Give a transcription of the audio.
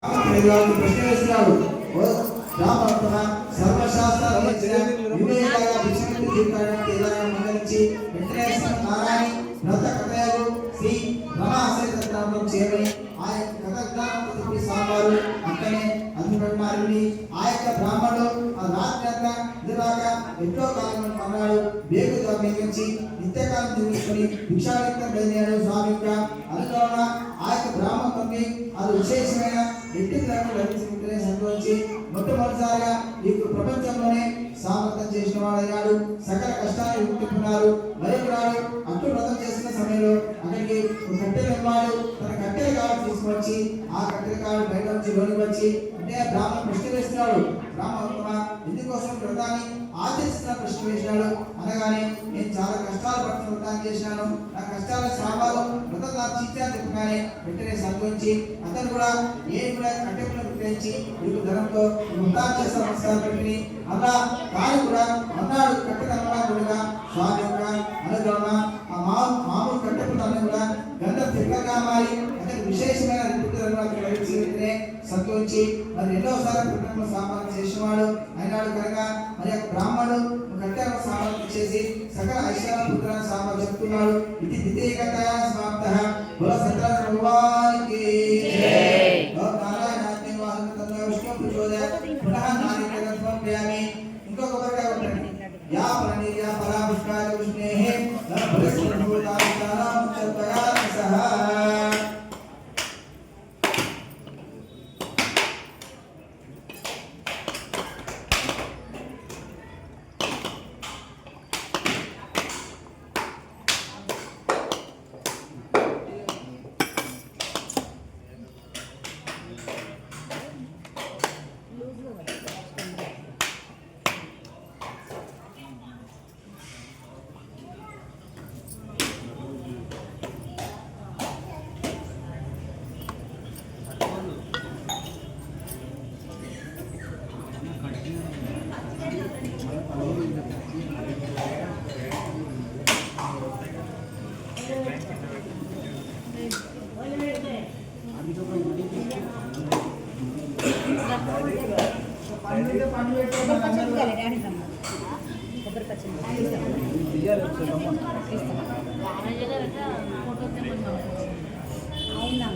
ప్రశ్న వేస్తున్నాడు. రామవర్తమ సర్వశాస్త్రాలు వివేకాగా విశ్వమిత్ర జీవితాన్ని ఏదైనా మంగళించి వెంకటేశ్వర నారాయణ వ్రత కథయు శ్రీ రమాశేఖరంలో చేరి ఆ యొక్క కథజ్ఞానంతో చెప్పి సాగారు. అక్కడే అధిపడినారుని ఆ యొక్క బ్రాహ్మణుడు ఆ రాత్రి అంతా నిద్రలాగా ఎంతో కాలం కొన్నాడు. వేగుతో మేగించి నిత్యకాలం నిర్మించుకొని భిక్షాలింగం బయలుదేరాడు స్వామి యొక్క అనుకరణ. ఆ యొక్క బ్రాహ్మణుడికి అది విశేషమైన ఎట్టి లభించుకుంటేనే సంతోషించి మొట్టమొదటిసారిగా ఈ ప్రపంచంలోనే సామర్థ్యం చేసిన వాడయ్యాడు. సకల కష్టాన్ని విముక్తున్నారు. మరొకనాడు అట్టు వ్రతం చేస్తున్న సమయంలో అక్కడికి కట్టెలు ఇవ్వాలి. తన కట్టెల కాడు తీసుకువచ్చి ఆ కట్టెల కాడు బయట నుంచి లోనికి వచ్చి అంటే బ్రాహ్మణ ప్రశ్న వేస్తున్నాడు. బ్రాహ్మణ ఎందుకోసం వ్రతాన్ని ఆచరిస్తున్న ప్రశ్న వేసినాడు. అనగానే నేను చాలా కష్టాలు పడుతున్న వ్రతాన్ని చేసినాను. నా కష్టాల శ్రామాలు వ్రతం నా చీత్యా చెప్పగానే వెంటనే సంతోషించి అతను కూడా నేను కూడా కట్టెలను విక్రయించి మీకు ధనంతో వ్రతాన్ని చేసిన నమస్కారం పెట్టి అలా తాను కూడా అన్నాడు. కట్టెగా స్వామి యొక్క అనుగ్రహణ ఆ మామూలు కట్టెపుతాన్ని కూడా గంధ తిక్కగా మారి అతని విశేషమైన వెంటనే సంతోషించి మరి రెండవసారి కుటుంబ సామాన్యం చేసేవాడు అయినాడు కనుక మరి యొక్క బ్రాహ్మణుడు కట్టెల సామాన్యం చేసి సకల ఐశ్వర్య పుత్రాన్ని సామాన్యం చెప్తున్నాడు. ఇది ద్వితీయత సమాప్త బుల సత్రాజ భగవానికి ఇంకొక కొబ్బరికాయ కొట్టండి. యా ప్రణీయ పరాపుష్కాయ విష్ణేహే సహా అవునా